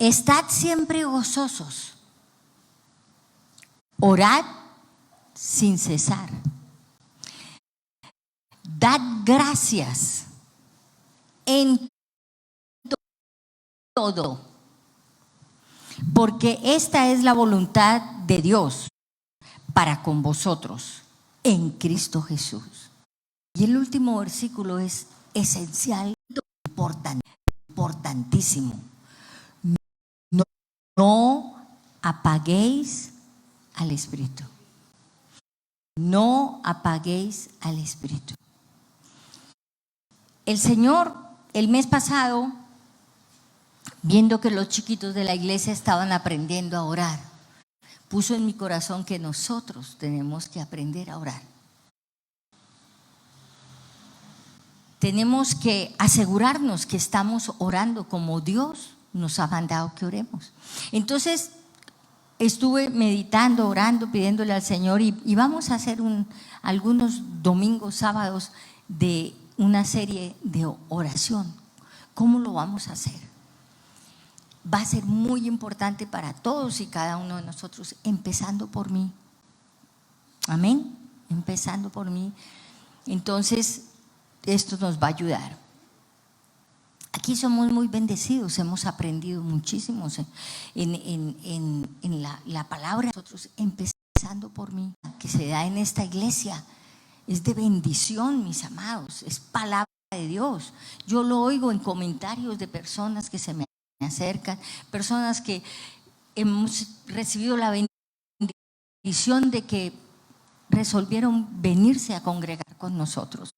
Estad siempre gozosos, orad sin cesar, dad gracias en todo, porque esta es la voluntad de Dios para con vosotros en Cristo Jesús. Y el último versículo es esencial, importantísimo. No apaguéis al Espíritu. No apaguéis al Espíritu. El Señor, el mes pasado, viendo que los chiquitos de la iglesia estaban aprendiendo a orar, puso en mi corazón que nosotros tenemos que aprender a orar. Tenemos que asegurarnos que estamos orando como Dios nos ha mandado que oremos. Entonces, estuve meditando, orando, pidiéndole al Señor y vamos a hacer algunos domingos, sábados de una serie de oración. ¿Cómo lo vamos a hacer? Va a ser muy importante para todos y cada uno de nosotros, empezando por mí. Amén. Empezando por mí. Entonces, esto nos va a ayudar. Aquí somos muy bendecidos, hemos aprendido muchísimo en la palabra. Nosotros, empezando por mí, que se da en esta iglesia, es de bendición, mis amados, es palabra de Dios. Yo lo oigo en comentarios de personas que se me acercan, personas que hemos recibido la bendición de que resolvieron venirse a congregar con nosotros.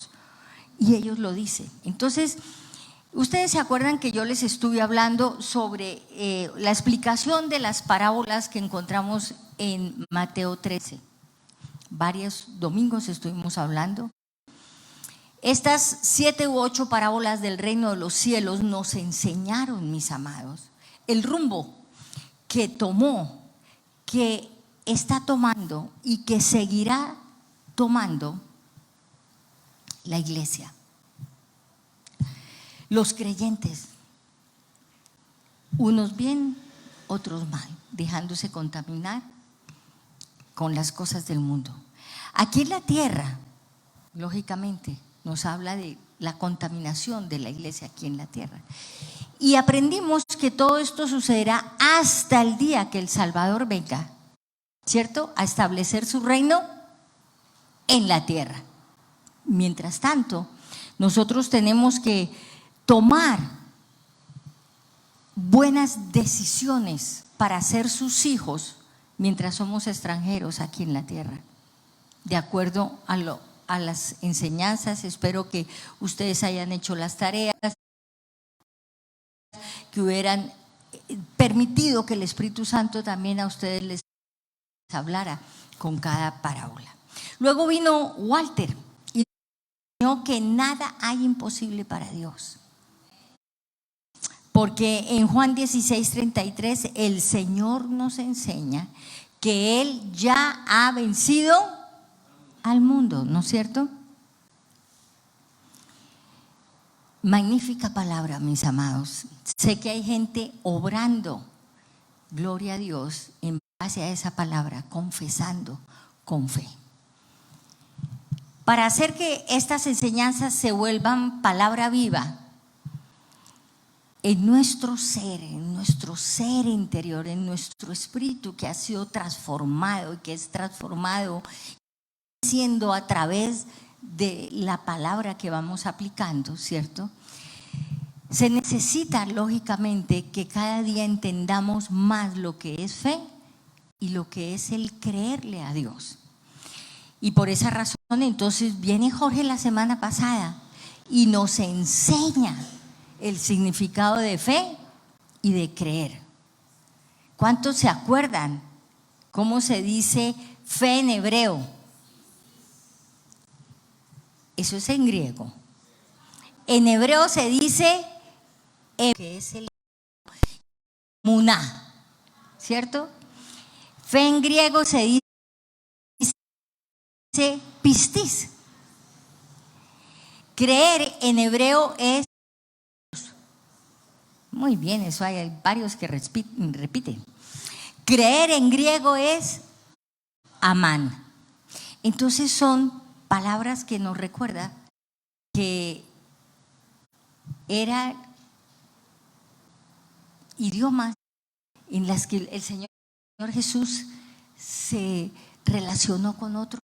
Y ellos lo dicen. Entonces, ustedes se acuerdan que yo les estuve hablando sobre la explicación de las parábolas que encontramos en Mateo 13. Varios domingos estuvimos hablando. Estas 7 u 8 parábolas del reino de los cielos nos enseñaron, mis amados, el rumbo que tomó, que está tomando y que seguirá tomando la iglesia. Los creyentes, unos bien, otros mal, dejándose contaminar con las cosas del mundo. Aquí en la tierra, lógicamente, nos habla de la contaminación de la iglesia aquí en la tierra. Y aprendimos que todo esto sucederá hasta el día que el Salvador venga, ¿cierto? A establecer su reino en la tierra. Mientras tanto, nosotros tenemos que tomar buenas decisiones para ser sus hijos mientras somos extranjeros aquí en la tierra, de acuerdo a las enseñanzas. Espero que ustedes hayan hecho las tareas, que hubieran permitido que el Espíritu Santo también a ustedes les hablara con cada parábola. Luego vino Walter y dijo que nada hay imposible para Dios. Porque en Juan 16:33 el Señor nos enseña que Él ya ha vencido al mundo, ¿no es cierto? Magnífica palabra, mis amados. Sé que hay gente obrando, gloria a Dios, en base a esa palabra, confesando con fe. Para hacer que estas enseñanzas se vuelvan palabra viva en nuestro ser interior, en nuestro espíritu que ha sido transformado y que es transformado siendo a través de la palabra que vamos aplicando, ¿cierto? Se necesita lógicamente que cada día entendamos más lo que es fe y lo que es el creerle a Dios. Y por esa razón entonces viene Jorge la semana pasada y nos enseña el significado de fe y de creer. ¿Cuántos se acuerdan cómo se dice fe en hebreo? Eso es en griego. En hebreo se dice que es el muná, ¿cierto? Fe en griego se dice pistis. Creer en hebreo es Muy bien, eso hay varios que repiten. Creer en griego es amán. Entonces son palabras que nos recuerda que eran idiomas en las que el Señor Jesús se relacionó con otros,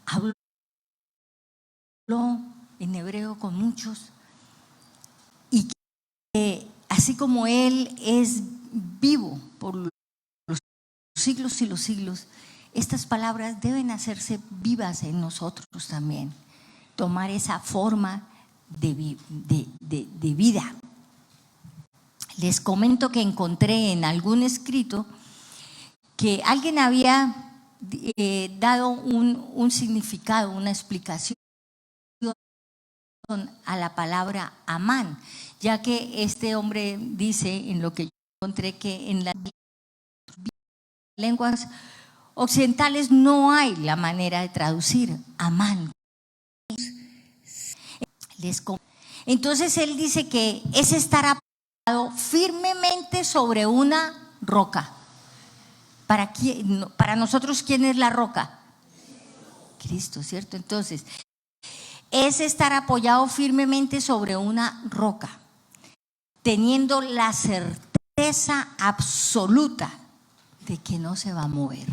habló en hebreo con muchos, y que así como Él es vivo por los siglos y los siglos, estas palabras deben hacerse vivas en nosotros también, tomar esa forma de vida. Les comento que encontré en algún escrito que alguien había dado un significado, una explicación a la palabra amán, ya que este hombre dice, en lo que yo encontré, que en las lenguas occidentales no hay la manera de traducir amán. Entonces él dice que es estar apoyado firmemente sobre una roca. Para nosotros, ¿quién es la roca? Cristo, ¿cierto? Entonces, es estar apoyado firmemente sobre una roca, teniendo la certeza absoluta de que no se va a mover.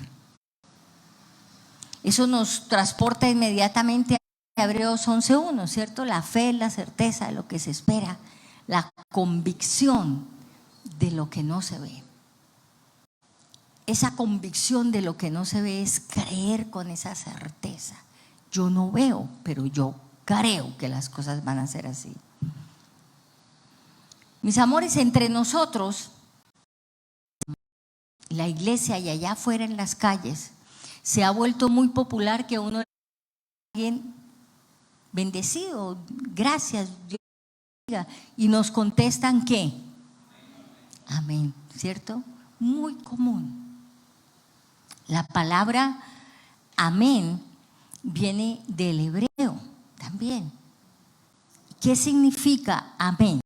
Eso nos transporta inmediatamente a Hebreos 11:1, ¿cierto? La fe es la certeza de lo que se espera, la convicción de lo que no se ve. Esa convicción de lo que no se ve es creer con esa certeza. Yo no veo, pero yo creo que las cosas van a ser así. Mis amores, entre nosotros, la iglesia y allá afuera en las calles, se ha vuelto muy popular que uno alguien bendecido, gracias, Dios bendiga, y nos contestan ¿qué? Amén, ¿cierto? Muy común. La palabra amén viene del hebreo también. ¿Qué significa amén?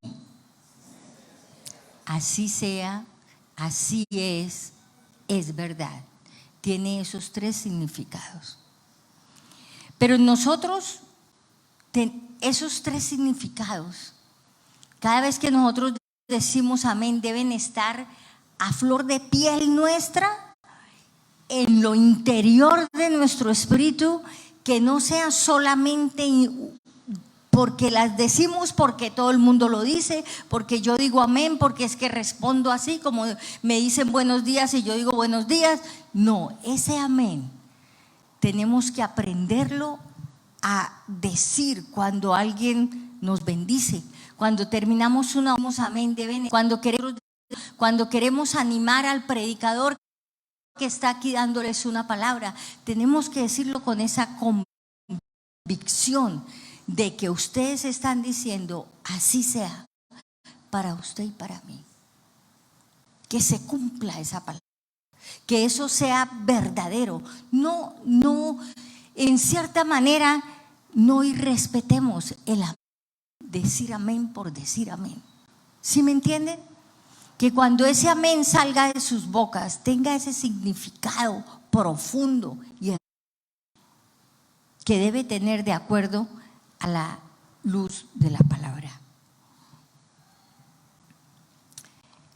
Así sea, así es verdad. Tiene esos tres significados. Pero nosotros, esos tres significados, cada vez que nosotros decimos amén, deben estar a flor de piel nuestra, en lo interior de nuestro espíritu, que no sea solamente porque las decimos, porque todo el mundo lo dice, porque yo digo amén, porque es que respondo así, como me dicen buenos días y yo digo buenos días. No, ese amén tenemos que aprenderlo a decir cuando alguien nos bendice, cuando terminamos una amén, cuando queremos animar al predicador que está aquí dándoles una palabra, tenemos que decirlo con esa convicción de que ustedes están diciendo así sea para usted y para mí, que se cumpla esa palabra, que eso sea verdadero, no en cierta manera no irrespetemos el amén, decir amén por decir amén. ¿Sí me entienden? Que cuando ese amén salga de sus bocas tenga ese significado profundo y que debe tener de acuerdo a la luz de la palabra.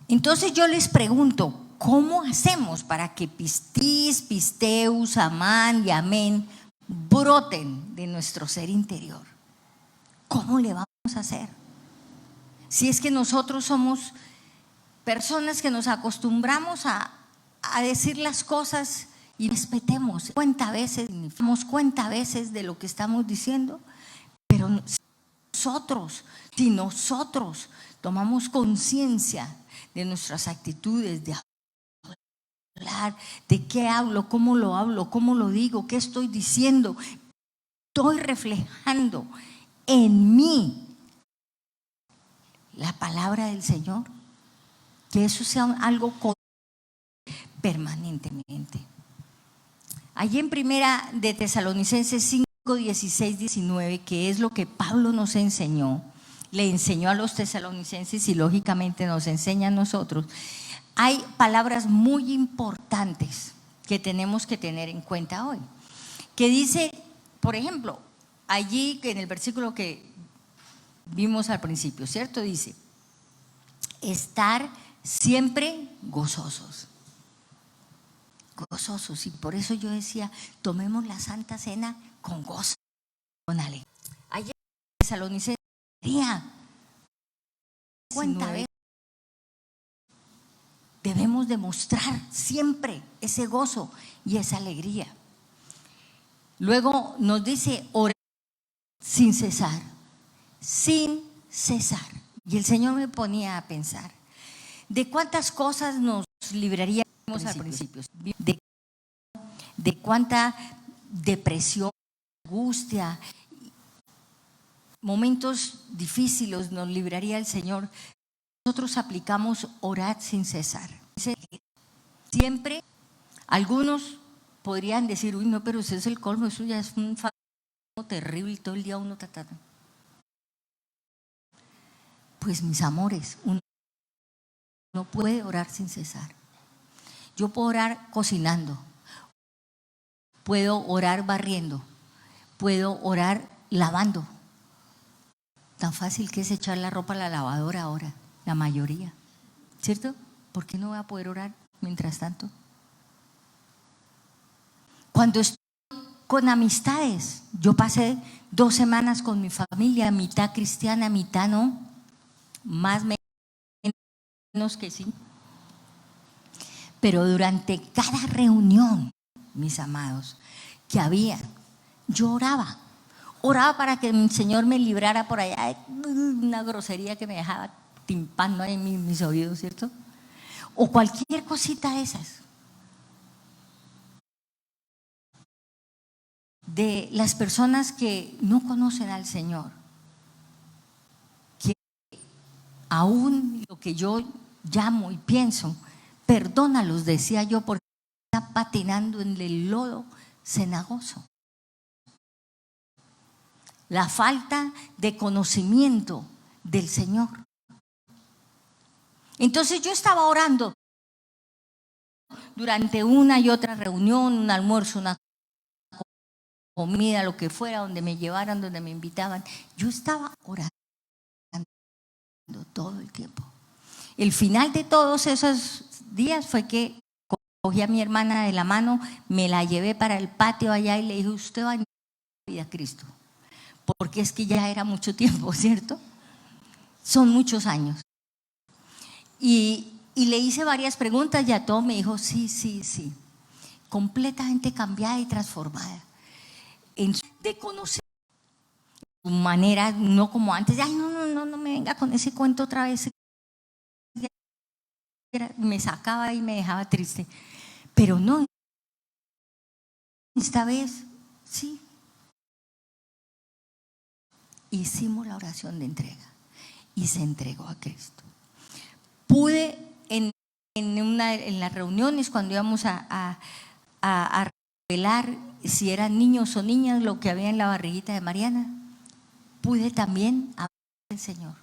Entonces yo les pregunto, ¿cómo hacemos para que pistis, pisteus, amán y amén broten de nuestro ser interior? ¿Cómo le vamos a hacer? Si es que nosotros somos personas que nos acostumbramos a decir las cosas y respetemos cuenta veces de lo que estamos diciendo, pero si nosotros tomamos conciencia de nuestras actitudes, de hablar, de qué hablo, cómo lo digo, qué estoy diciendo, estoy reflejando en mí la palabra del Señor, que eso sea algo permanentemente. Allí en Primera de Tesalonicenses 5, 16, 19, que es lo que Pablo nos enseñó, le enseñó a los tesalonicenses y lógicamente nos enseña a nosotros, hay palabras muy importantes que tenemos que tener en cuenta hoy. Que dice, por ejemplo, allí en el versículo que vimos al principio, ¿cierto? Dice, estar siempre gozosos. Gozosos. Y por eso yo decía, tomemos la Santa Cena con gozo, con alegría. Ayer en Tesalonicenses cuenta vez debemos demostrar siempre ese gozo y esa alegría. Luego nos dice orar sin cesar, sin cesar. Y el Señor me ponía a pensar, ¿de cuántas cosas nos libraríamos al principio? De cuánta depresión, angustia, momentos difíciles nos libraría el Señor. Nosotros aplicamos orar sin cesar. Siempre, algunos podrían decir, uy, no, pero ese es el colmo, eso ya es un fastidio terrible, todo el día uno tratando. Pues mis amores, uno no puede orar sin cesar. Yo puedo orar cocinando, puedo orar barriendo, puedo orar lavando. Tan fácil que es echar la ropa a la lavadora ahora, la mayoría, ¿cierto? ¿Por qué no voy a poder orar mientras tanto? Cuando estoy con amistades, yo pasé 2 semanas con mi familia, mitad cristiana, mitad no, más o menos que sí. Pero durante cada reunión, mis amados, que había, yo oraba. Oraba para que el Señor me librara por allá de una grosería que me dejaba timpando en mis oídos, ¿cierto? O cualquier cosita de esas. De las personas que no conocen al Señor, que aún lo que yo llamo y pienso, perdónalos, decía yo, porque están patinando en el lodo cenagoso. La falta de conocimiento del Señor. Entonces yo estaba orando durante una y otra reunión, un almuerzo, una comida, lo que fuera, donde me llevaran, donde me invitaban. Yo estaba orando todo el tiempo. El final de todos esos días fue que cogí a mi hermana de la mano, me la llevé para el patio allá y le dije, usted va a ir a Cristo. Porque es que ya era mucho tiempo, ¿cierto? Son muchos años. Y le hice varias preguntas y a todo me dijo, sí, sí, sí. Completamente cambiada y transformada. De conocer su manera, no como antes, ay, no me venga con ese cuento otra vez. Me sacaba y me dejaba triste. Pero no, esta vez, sí. Hicimos la oración de entrega y se entregó a Cristo. Pude en las reuniones cuando íbamos a revelar si eran niños o niñas lo que había en la barriguita de Mariana, pude también hablar del Señor.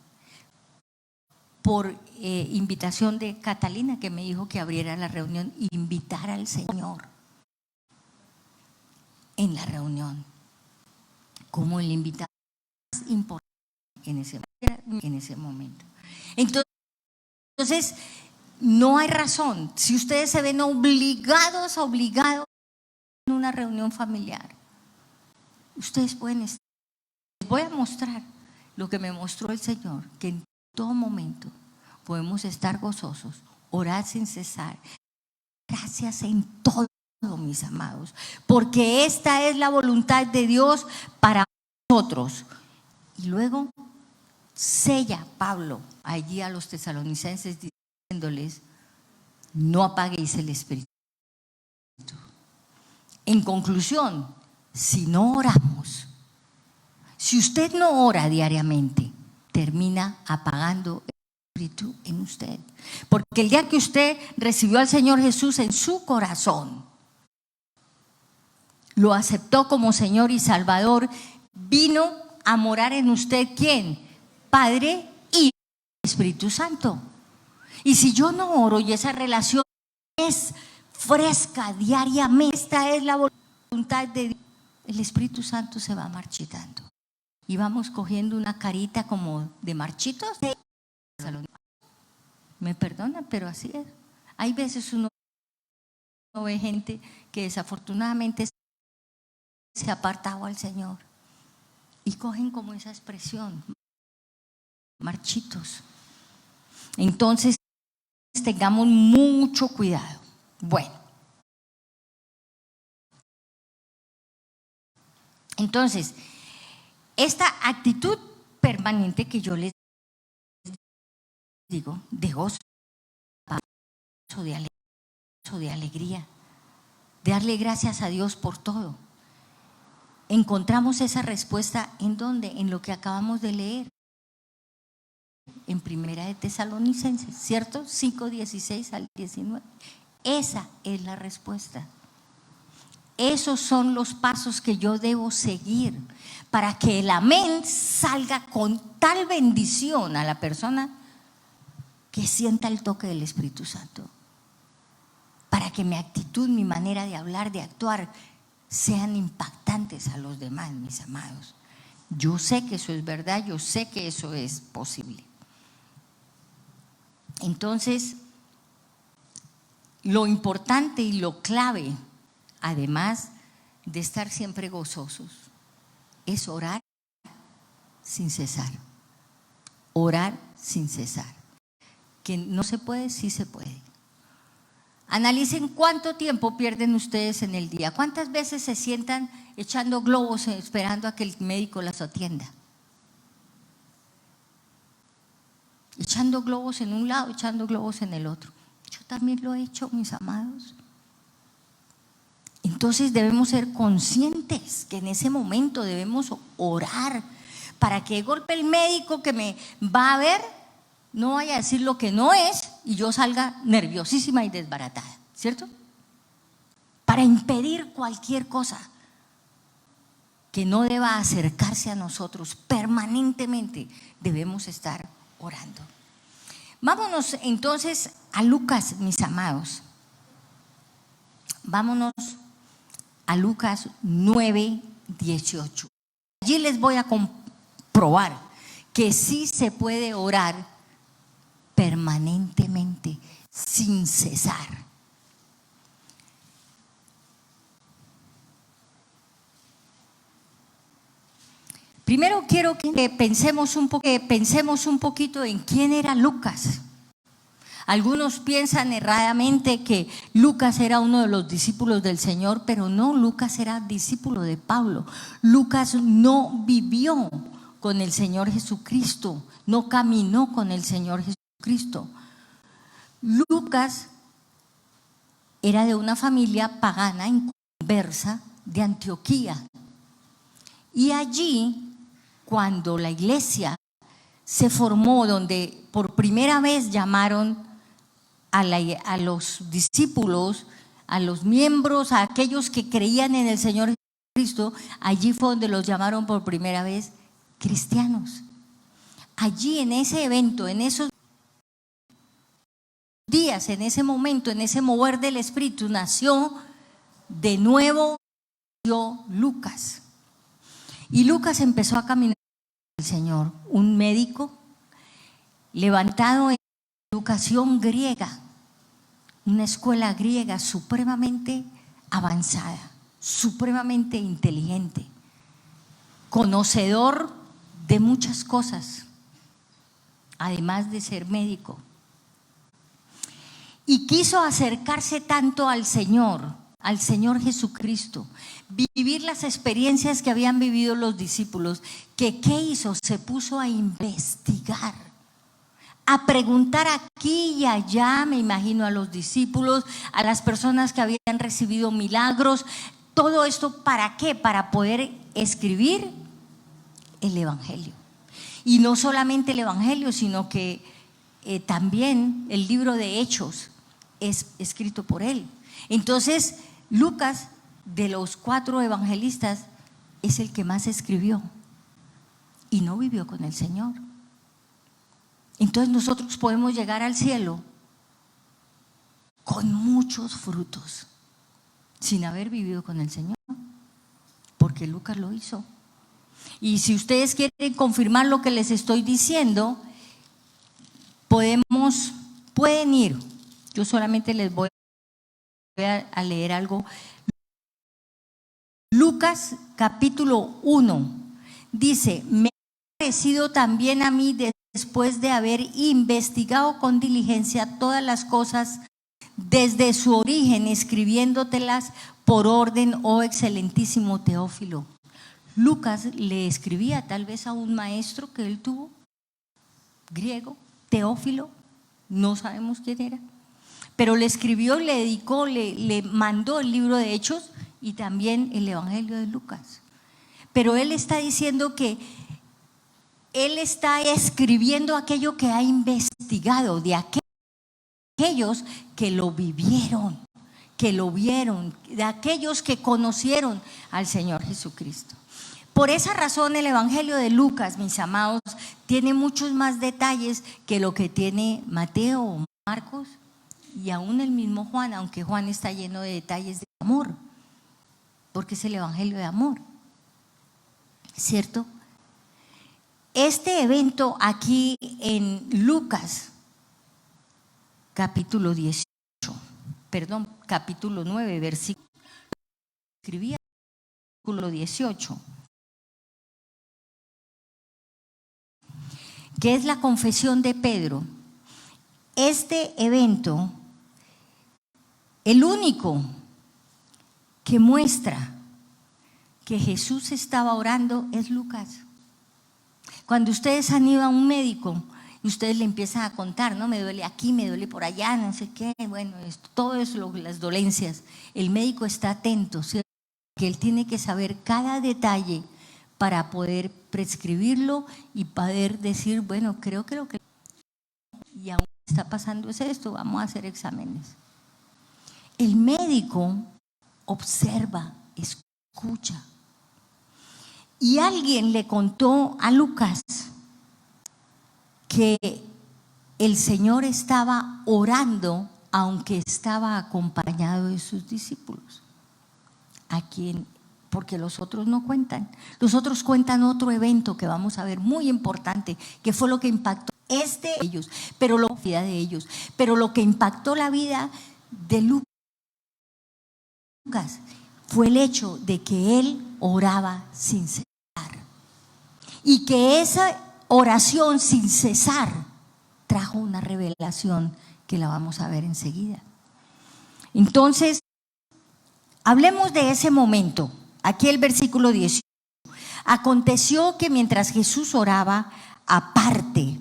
Por invitación de Catalina, que me dijo que abriera la reunión, invitar al Señor en la reunión como el invitado más importante en ese momento. Entonces, no hay razón. Si ustedes se ven obligados en una reunión familiar, ustedes pueden estar. Les voy a mostrar lo que me mostró el Señor, que en todo momento podemos estar gozosos, orar sin cesar. Gracias en todo, mis amados, porque esta es la voluntad de Dios para nosotros. Y luego sella Pablo allí a los tesalonicenses diciéndoles, no apaguéis el espíritu. En conclusión, si no oramos, si usted no ora diariamente, termina apagando el espíritu en usted. Porque el día que usted recibió al Señor Jesús en su corazón, lo aceptó como Señor y Salvador, vino a morar en usted, ¿quién? Padre y Espíritu Santo. Y si yo no oro y esa relación es fresca diariamente, esta es la voluntad de Dios, el Espíritu Santo se va marchitando. Y vamos cogiendo una carita como de marchitos. Me perdona, pero así es. Hay veces uno ve gente que desafortunadamente se ha apartado al Señor y cogen como esa expresión, marchitos. Entonces, tengamos mucho cuidado. Bueno, entonces, esta actitud permanente que yo les digo, de gozo, de alegría, de darle gracias a Dios por todo. Encontramos esa respuesta ¿en dónde? En lo que acabamos de leer. En Primera de Tesalonicenses, ¿cierto? 5:16 al 19. Esa es la respuesta. Esos son los pasos que yo debo seguir para que el amén salga con tal bendición a la persona que sienta el toque del Espíritu Santo. Para que mi actitud, mi manera de hablar, de actuar, sean impactantes a los demás, mis amados. Yo sé que eso es verdad, yo sé que eso es posible. Entonces, lo importante y lo clave, además de estar siempre gozosos, es orar sin cesar. Orar sin cesar. Que no se puede, sí se puede. Analicen cuánto tiempo pierden ustedes en el día. ¿Cuántas veces se sientan echando globos esperando a que el médico las atienda? Echando globos en un lado, echando globos en el otro. Yo también lo he hecho, mis amados. Entonces debemos ser conscientes que en ese momento debemos orar para que de golpe el médico que me va a ver no vaya a decir lo que no es y yo salga nerviosísima y desbaratada, ¿cierto? Para impedir cualquier cosa que no deba acercarse a nosotros, permanentemente debemos estar orando. Vámonos entonces a Lucas, mis amados. Vámonos a Lucas 9:18. Allí les voy a comprobar que sí se puede orar permanentemente, sin cesar. Primero quiero que pensemos un poquito en quién era Lucas. Algunos piensan erradamente que Lucas era uno de los discípulos del Señor, pero no, Lucas era discípulo de Pablo. Lucas no vivió con el Señor Jesucristo, no caminó con el Señor Jesucristo. Lucas era de una familia pagana inconversa de Antioquía. Y allí, cuando la iglesia se formó, donde por primera vez llamaron a los discípulos, a los miembros, a aquellos que creían en el Señor Jesucristo, allí fue donde los llamaron por primera vez cristianos. Allí en ese evento, en esos días, en ese momento, en ese mover del Espíritu, nació de nuevo Lucas. Y Lucas empezó a caminar con el Señor, un médico levantado en educación griega, una escuela griega supremamente avanzada, supremamente inteligente, conocedor de muchas cosas, además de ser médico. Y quiso acercarse tanto al Señor Jesucristo, vivir las experiencias que habían vivido los discípulos, que ¿qué hizo? Se puso a investigar, a preguntar aquí y allá, me imagino, a los discípulos, a las personas que habían recibido milagros. Todo esto, ¿para qué? Para poder escribir el Evangelio. Y no solamente el Evangelio, sino que también el libro de Hechos es escrito por él. Entonces, Lucas, de los 4 evangelistas, es el que más escribió y no vivió con el Señor. entonces nosotros podemos llegar al cielo con muchos frutos, sin haber vivido con el Señor, porque Lucas lo hizo. Y si ustedes quieren confirmar lo que les estoy diciendo, pueden ir. Yo solamente les voy a leer algo. Lucas capítulo 1 dice: me ha parecido también a mí, después de haber investigado con diligencia todas las cosas desde su origen, escribiéndotelas por orden, oh excelentísimo Teófilo. Lucas le escribía tal vez a un maestro que él tuvo, griego, Teófilo, no sabemos quién era, pero le escribió, le dedicó, le mandó el libro de Hechos y también el Evangelio de Lucas. Pero él está diciendo que él está escribiendo aquello que ha investigado, de aquellos que lo vivieron, que lo vieron, de aquellos que conocieron al Señor Jesucristo. Por esa razón el Evangelio de Lucas, mis amados, tiene muchos más detalles que lo que tiene Mateo o Marcos y aún el mismo Juan, aunque Juan está lleno de detalles de amor, porque es el Evangelio de amor, ¿cierto? Este evento aquí en Lucas capítulo 9, versículo, escribía versículo 18, que es la confesión de Pedro. Este evento, el único que muestra que Jesús estaba orando, es Lucas. Cuando ustedes han ido a un médico y ustedes le empiezan a contar, ¿no? Me duele aquí, me duele por allá, no sé qué, bueno, todo eso, las dolencias. El médico está atento, ¿cierto? Que él tiene que saber cada detalle para poder prescribirlo y poder decir, bueno, creo que lo que y aún está pasando es esto, vamos a hacer exámenes. El médico observa, escucha. Y alguien le contó a Lucas que el Señor estaba orando, aunque estaba acompañado de sus discípulos. Porque los otros no cuentan. Los otros cuentan otro evento que vamos a ver muy importante, que fue lo que impactó ellos, pero lo que impactó la vida de Lucas fue el hecho de que él oraba sin cesar. Y que esa oración sin cesar trajo una revelación que la vamos a ver enseguida. Entonces, hablemos de ese momento. Aquí el versículo 18. Aconteció que mientras Jesús oraba, aparte,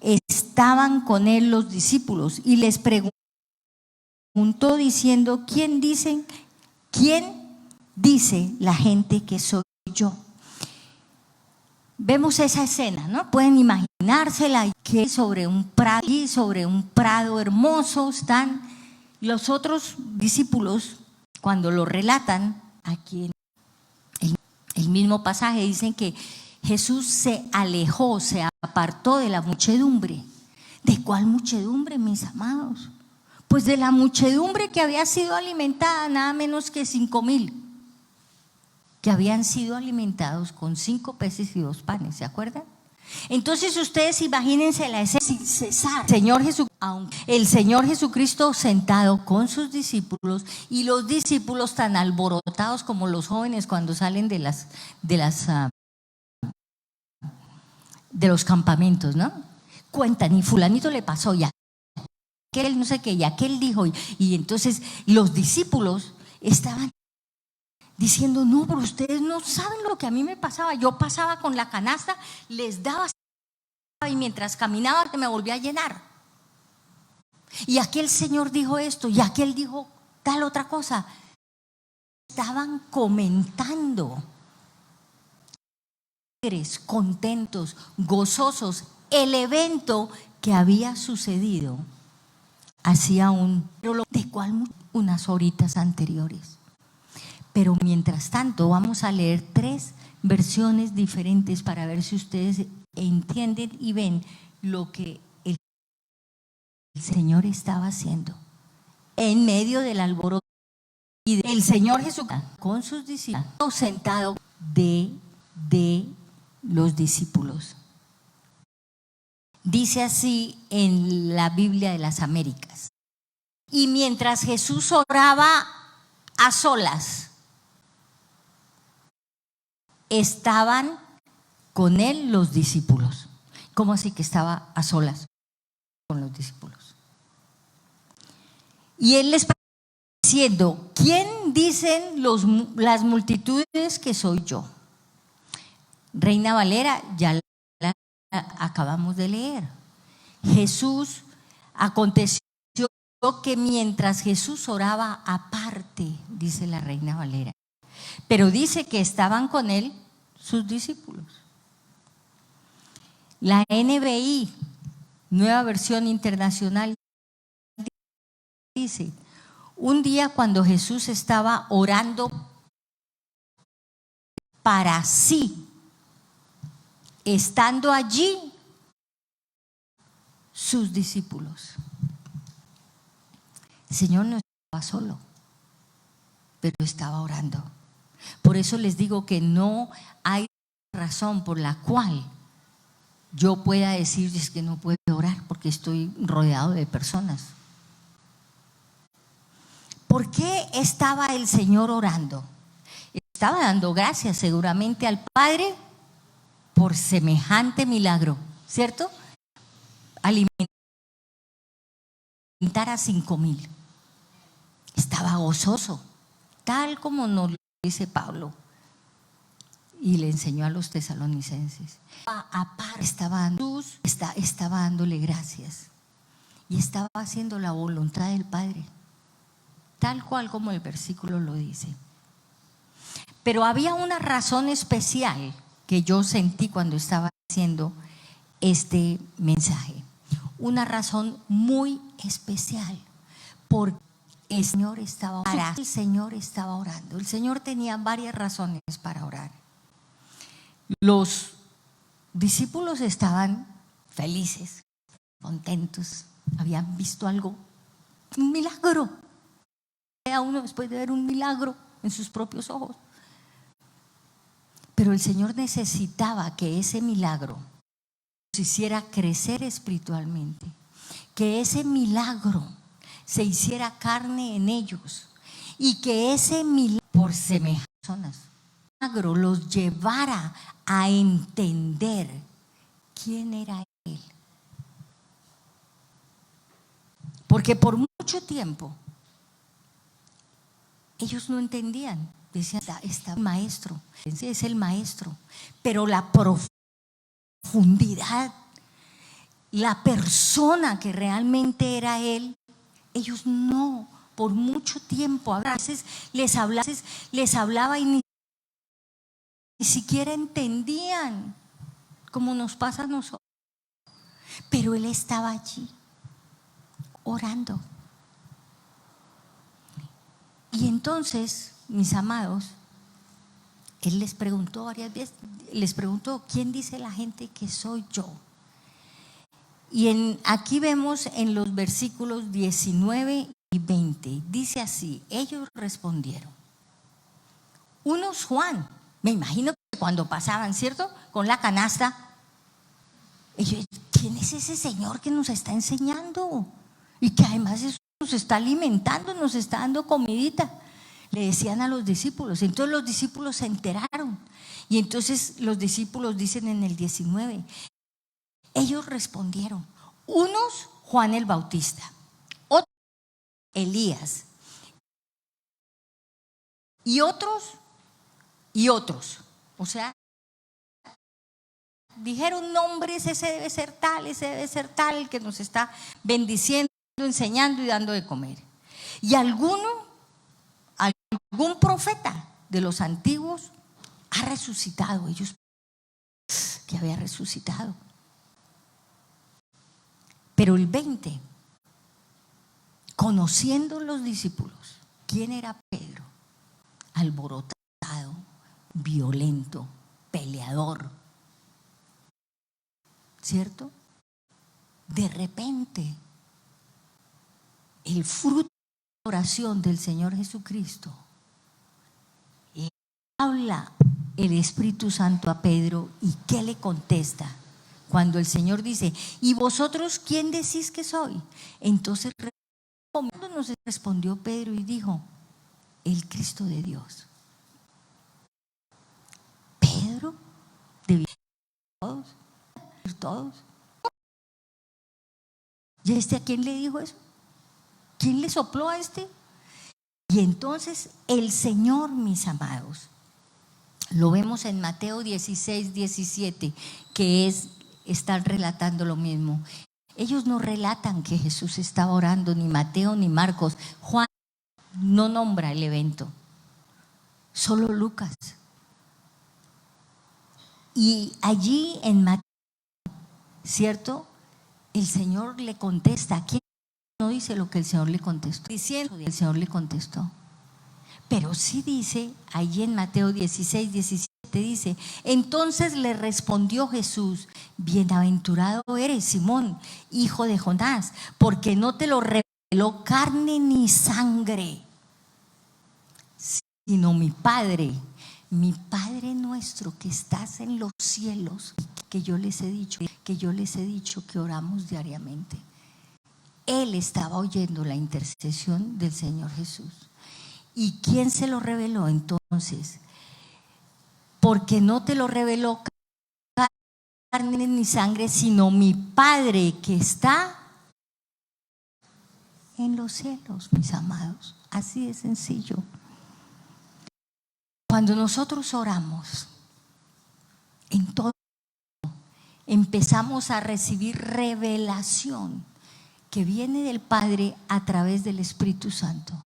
estaban con él los discípulos y les preguntó diciendo: ¿Quién dice la gente que soy yo? Vemos esa escena, ¿no? Pueden imaginársela, que sobre un prado hermoso están los otros discípulos. Cuando lo relatan aquí en el mismo pasaje, dicen que Jesús se alejó, se apartó de la muchedumbre. ¿De cuál muchedumbre, mis amados? Pues de la muchedumbre que había sido alimentada, nada menos que 5,000, que habían sido alimentados con 5 peces y 2 panes, ¿se acuerdan? Entonces ustedes imagínense la escena sin cesar. El Señor Jesucristo sentado con sus discípulos, y los discípulos tan alborotados como los jóvenes cuando salen de los campamentos, ¿no? Cuentan, y fulanito le pasó, y aquel no sé qué, y aquel dijo, y entonces los discípulos estaban diciendo: no, pero ustedes no saben lo que a mí me pasaba. Yo pasaba con la canasta, les daba, y mientras caminaba me volvía a llenar. Y aquel señor dijo esto, y aquel dijo tal otra cosa. Estaban comentando, contentos, gozosos, el evento que había sucedido hacía unas horitas anteriores. Pero mientras tanto vamos a leer 3 versiones diferentes para ver si ustedes entienden y ven lo que el Señor estaba haciendo en medio del alboroto. Y el Señor Jesucristo con sus discípulos sentado de los discípulos. Dice así en la Biblia de las Américas. Y mientras Jesús oraba a solas, estaban con él los discípulos. ¿Cómo así que estaba a solas con los discípulos? Y él les diciendo, ¿quién dicen las multitudes que soy yo? Reina Valera, ya la acabamos de leer. Jesús, aconteció que mientras Jesús oraba aparte, dice la Reina Valera, pero dice que estaban con él sus discípulos. La NBI, Nueva Versión Internacional, dice, un día cuando Jesús estaba orando para sí, estando allí sus discípulos. El Señor no estaba solo, pero estaba orando. Por eso les digo que no hay razón por la cual yo pueda decir es que no puedo orar porque estoy rodeado de personas. ¿Por qué estaba el Señor orando? Estaba dando gracias seguramente al Padre por semejante milagro, ¿cierto? Alimentar a 5,000. Estaba gozoso, tal como nos lo dice Pablo y le enseñó a los tesalonicenses. Aparte estaba dándole gracias y estaba haciendo la voluntad del Padre, tal cual como el versículo lo dice. Pero había una razón especial que yo sentí cuando estaba haciendo este mensaje. Una razón muy especial, porque el Señor estaba orando. El Señor tenía varias razones para orar. Los discípulos estaban felices, contentos, habían visto algo, un milagro. A uno después de ver un milagro en sus propios ojos. Pero el Señor necesitaba que ese milagro se hiciera crecer espiritualmente, que ese milagro se hiciera carne en ellos y que ese milagro por semejanzas milagro los llevara a entender quién era Él. Porque por mucho tiempo ellos no entendían. Decían, está el maestro, es el maestro, pero la profundidad, la persona que realmente era Él, ellos no, por mucho tiempo, a veces les hablaba y ni siquiera entendían, como nos pasa a nosotros. Pero Él estaba allí, orando. Y entonces, mis amados, Él les preguntó varias veces, ¿quién dice la gente que soy yo? Y aquí vemos en los versículos 19 y 20, dice así, ellos respondieron. Unos Juan, me imagino que cuando pasaban, ¿cierto? Con la canasta, ellos, ¿quién es ese Señor que nos está enseñando? Y que además eso nos está alimentando, nos está dando comidita. Le decían a los discípulos. Entonces los discípulos se enteraron. Y entonces los discípulos dicen en el 19, ellos respondieron, unos Juan el Bautista, otros Elías, y otros. O sea, dijeron nombres, ese debe ser tal, el que nos está bendiciendo, enseñando y dando de comer. Y algún profeta de los antiguos ha resucitado. Ellos que había resucitado. Pero el 20, conociendo los discípulos, ¿quién era Pedro? Alborotado, violento, peleador, ¿cierto? De repente el fruto de la oración del Señor Jesucristo, habla el Espíritu Santo a Pedro, ¿y qué le contesta? Cuando el Señor dice, ¿y vosotros quién decís que soy? Entonces nos respondió Pedro y dijo, el Cristo de Dios. Pedro, de todos. ¿Y a quién le dijo eso? ¿Quién le sopló a este? Y entonces el Señor, mis amados, lo vemos en Mateo 16, 17, que están relatando lo mismo. Ellos no relatan que Jesús estaba orando, ni Mateo ni Marcos. Juan no nombra el evento, solo Lucas. Y allí en Mateo, ¿cierto? El Señor le contesta. ¿Quién no dice lo que el Señor le contestó? Diciendo, el Señor le contestó. Pero sí dice, allí en Mateo 16, 17 dice, entonces le respondió Jesús, bienaventurado eres, Simón, hijo de Jonás, porque no te lo reveló carne ni sangre, sino mi Padre nuestro que estás en los cielos, que yo les he dicho que oramos diariamente. Él estaba oyendo la intercesión del Señor Jesús. ¿Y quién se lo reveló entonces? Porque no te lo reveló carne ni sangre, sino mi Padre que está en los cielos, mis amados. Así de sencillo. Cuando nosotros oramos, en todo empezamos a recibir revelación que viene del Padre a través del Espíritu Santo.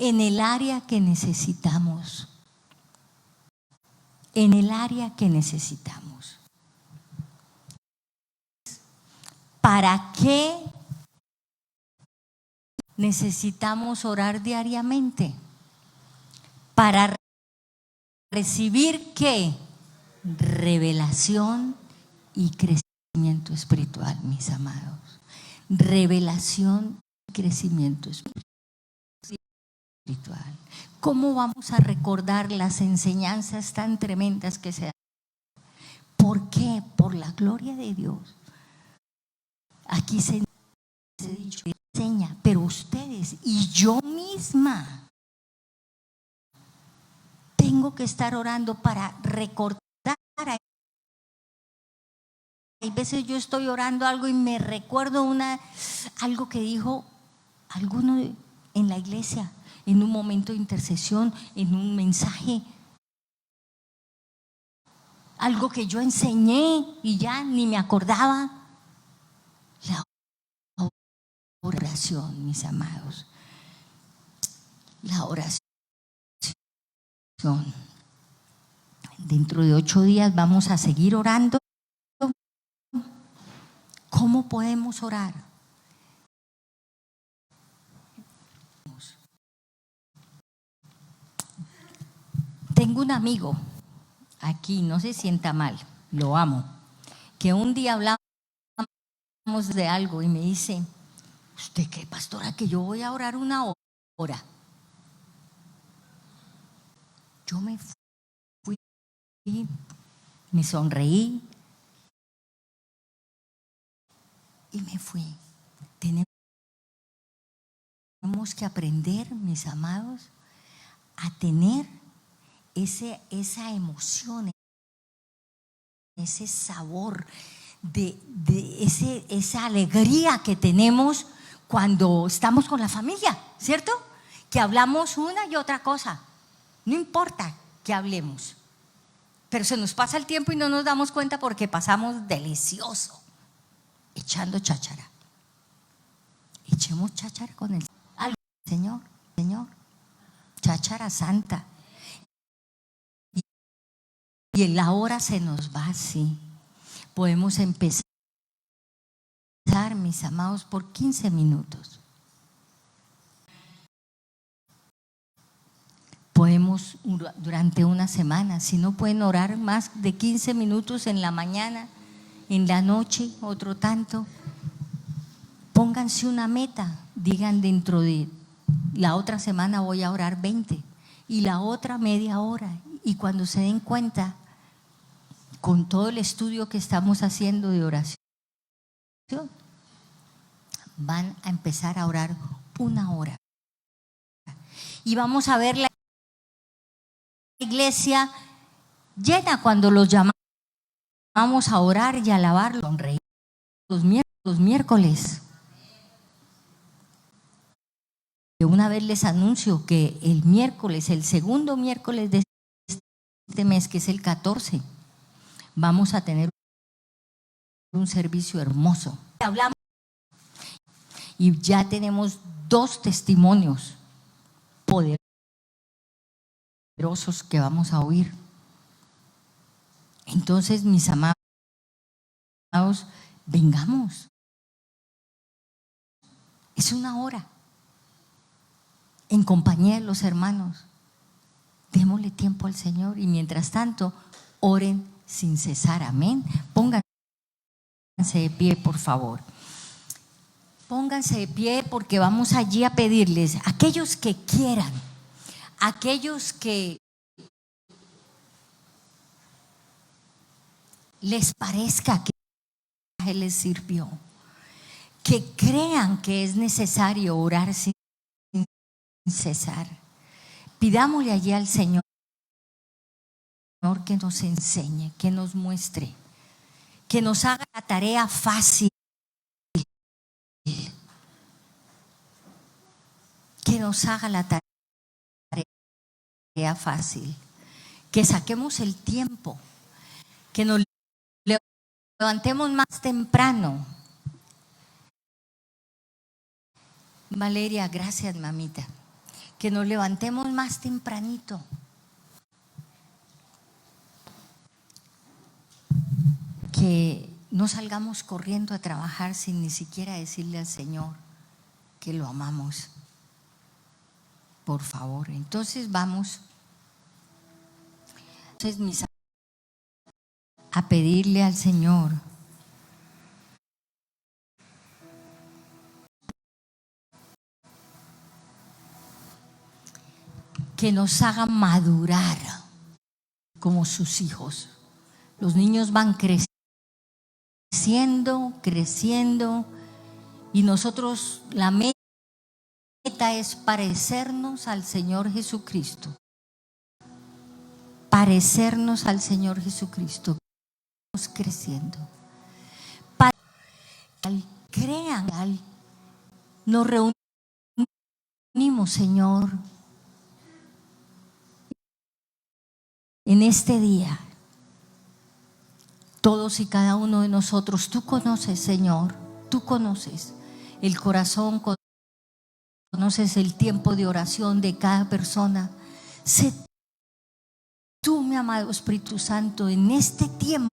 En el área que necesitamos. En el área que necesitamos. ¿Para qué necesitamos orar diariamente? Para recibir ¿qué? Revelación y crecimiento espiritual, mis amados. Revelación y crecimiento espiritual. ¿Cómo vamos a recordar las enseñanzas tan tremendas que se dan? ¿Por qué? Por la gloria de Dios. Aquí se dicho, enseña, pero ustedes y yo misma tengo que estar orando para recordar. Hay veces yo estoy orando algo y me recuerdo algo que dijo alguno en la iglesia, en un momento de intercesión, en un mensaje, algo que yo enseñé y ya ni me acordaba. La oración, mis amados, la oración. Dentro de 8 días vamos a seguir orando. ¿Cómo podemos orar? Tengo un amigo aquí, no se sienta mal, lo amo, que un día hablamos de algo y me dice, ¿usted qué, pastora? Que yo voy a orar 1 hora. Yo me fui, me sonreí y me fui. Tenemos que aprender, mis amados, a tener esa emoción, ese sabor, esa alegría que tenemos cuando estamos con la familia, ¿cierto? Que hablamos una y otra cosa. No importa que hablemos, pero se nos pasa el tiempo y no nos damos cuenta porque pasamos delicioso, echando cháchara. Echemos cháchara con el Señor, cháchara santa. Y la hora se nos va así. Podemos empezar, mis amados, por 15 minutos. Podemos durante una semana, si no pueden orar más de 15 minutos en la mañana, en la noche, otro tanto. pónganse una meta, digan dentro de la otra semana voy a orar 20 y la otra media hora, y cuando se den cuenta, con todo el estudio que estamos haciendo de oración, van a empezar a orar 1 hora y vamos a ver la iglesia llena cuando los llamamos a orar y a alabar, sonreír los miércoles. De una vez les anuncio que el miércoles, el segundo miércoles de este mes, que es el 14, vamos a tener un servicio hermoso. Hablamos y ya tenemos 2 testimonios poderosos que vamos a oír. Entonces, mis amados, vengamos. Es 1 hora en compañía de los hermanos. Démosle tiempo al Señor y mientras tanto, oren sin cesar. Amén. Pónganse de pie, por favor. Pónganse de pie porque vamos allí a pedirles, aquellos que quieran, aquellos que les parezca que les sirvió, que crean que es necesario orar sin cesar. Pidámosle allí al Señor que nos enseñe, que nos muestre, que nos haga la tarea fácil, que nos haga la tarea fácil, que saquemos el tiempo, que nos levantemos más temprano. Valeria, gracias, mamita. Que nos levantemos más tempranito. Que no salgamos corriendo a trabajar sin ni siquiera decirle al Señor que lo amamos. Por favor, entonces vamos a pedirle al Señor que nos haga madurar como sus hijos. Los niños van creciendo y nosotros la meta es parecernos al Señor Jesucristo. Parecernos al Señor Jesucristo. Vamos creciendo. Crean, nos reunimos, Señor, en este día. Todos y cada uno de nosotros, tú conoces, Señor, tú conoces el corazón, conoces el tiempo de oración de cada persona. Sé tú, mi amado Espíritu Santo, en este tiempo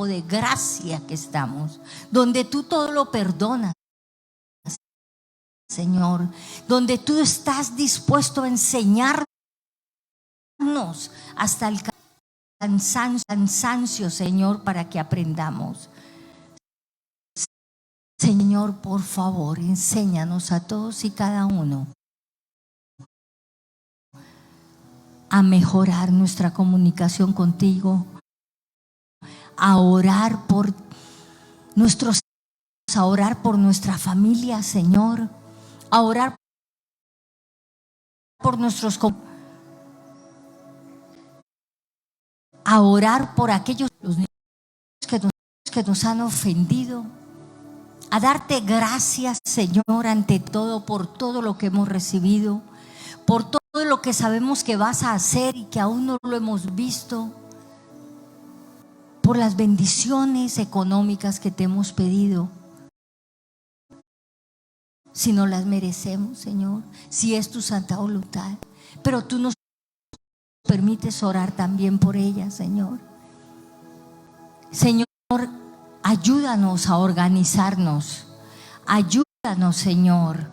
de gracia que estamos, donde tú todo lo perdonas, Señor, donde tú estás dispuesto a enseñarnos hasta el cansancio, Señor, para que aprendamos. Señor, por favor, enséñanos a todos y cada uno a mejorar nuestra comunicación contigo, a orar por nuestra familia, Señor, a orar por a orar por aquellos los niños que nos han ofendido, a darte gracias, Señor, ante todo, por todo lo que hemos recibido, por todo lo que sabemos que vas a hacer y que aún no lo hemos visto, por las bendiciones económicas que te hemos pedido. Si no las merecemos, Señor, si es tu santa voluntad, pero tú nos permites orar también por ellas, Señor. Señor, ayúdanos a organizarnos, ayúdanos, Señor,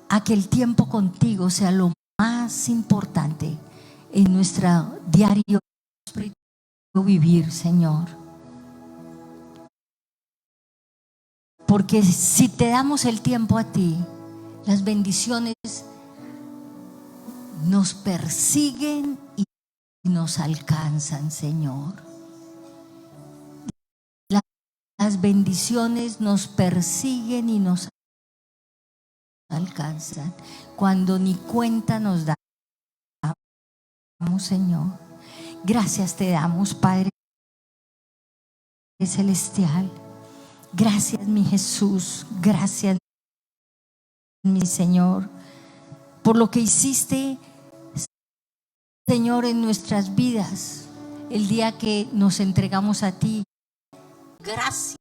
a que el tiempo contigo sea lo más importante en nuestro diario vivir, Señor. Porque si te damos el tiempo a ti, las bendiciones nos persiguen y nos alcanzan, Señor. Las bendiciones nos persiguen y nos alcanzan cuando ni cuenta nos damos, Señor. Gracias te damos, Padre celestial. Gracias, mi Jesús. Gracias, mi Señor, por lo que hiciste, Señor, en nuestras vidas el día que nos entregamos a ti. Gracias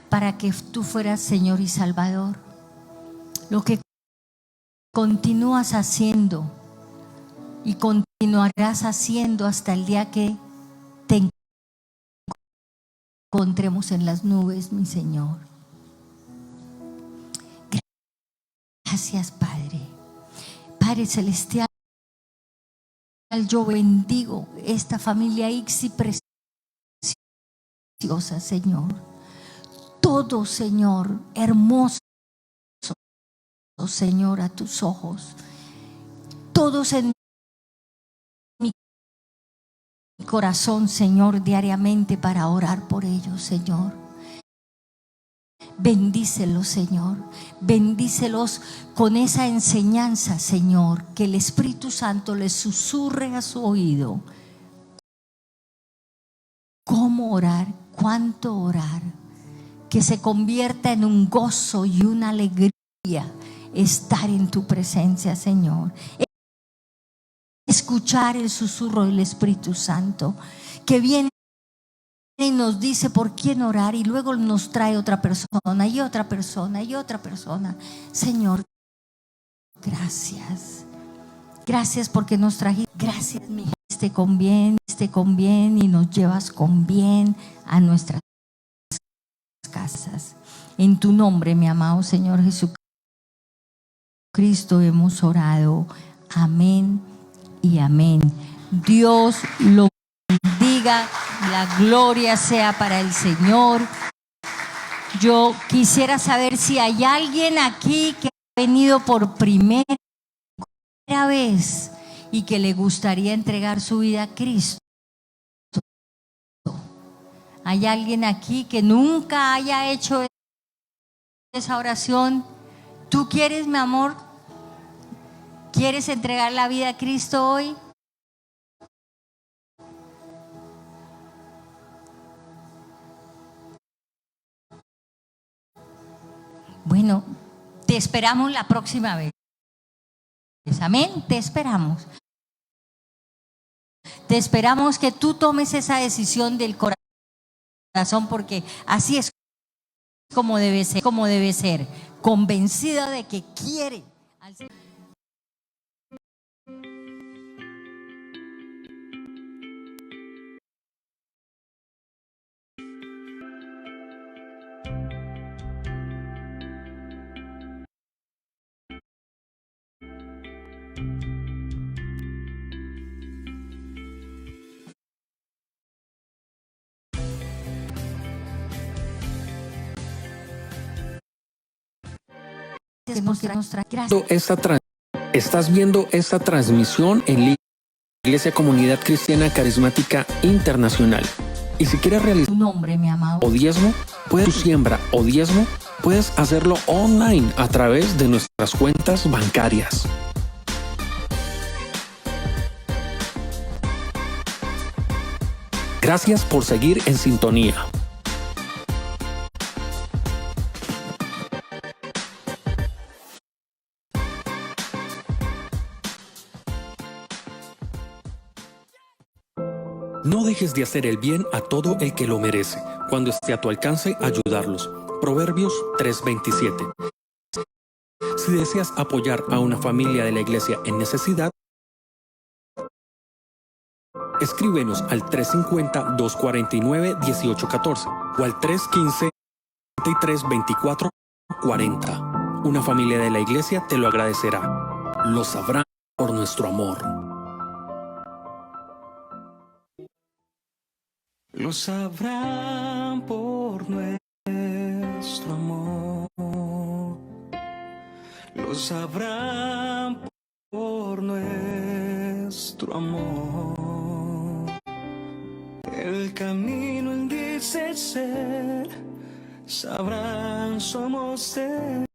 para que tú fueras Señor y Salvador. Lo que continúas haciendo y continuarás haciendo hasta el día que te encontremos en las nubes, mi Señor. Gracias, Padre. Padre celestial, yo bendigo esta familia Ixi preciosa, Señor. Todo, Señor, hermoso, Señor, a tus ojos. Todos en mi corazón, Señor, diariamente para orar por ellos, Señor. Bendícelos, Señor. Bendícelos con esa enseñanza, Señor, que el Espíritu Santo les susurre a su oído. Cómo orar, cuánto orar. Que se convierta en un gozo y una alegría estar en tu presencia, Señor. Escuchar el susurro del Espíritu Santo, que viene y nos dice por quién orar y luego nos trae otra persona y otra persona y otra persona. Señor, gracias. Gracias porque nos trajiste. Gracias, mi Jesús, con bien y nos llevas con bien a nuestras casas. En tu nombre, mi amado Señor Jesucristo, hemos orado. Amén y amén. Dios lo bendiga. La gloria sea para el Señor. Yo quisiera saber si hay alguien aquí que ha venido por primera vez y que le gustaría entregar su vida a Cristo. ¿Hay alguien aquí que nunca haya hecho esa oración? ¿Tú quieres, mi amor? ¿Quieres entregar la vida a Cristo hoy? Bueno, te esperamos la próxima vez. Amén, te esperamos. Te esperamos que tú tomes esa decisión del corazón, porque así es como debe ser, convencida de que quiere al Señor. Estás viendo esta transmisión en la Iglesia Comunidad Cristiana Carismática Internacional. Y si quieres realizar Tu nombre, mi amado. tu siembra o diezmo, puedes hacerlo online a través de nuestras cuentas bancarias. Gracias por seguir en sintonía. No dejes de hacer el bien a todo el que lo merece, cuando esté a tu alcance ayudarlos. Proverbios 3:27. Si deseas apoyar a una familia de la iglesia en necesidad, escríbenos al 350-249-1814 o al 315-3324-40. Una familia de la iglesia te lo agradecerá. Lo sabrán por nuestro amor. Lo sabrán por nuestro lo sabrán por nuestro amor. El camino Él dice ser, sabrán somos de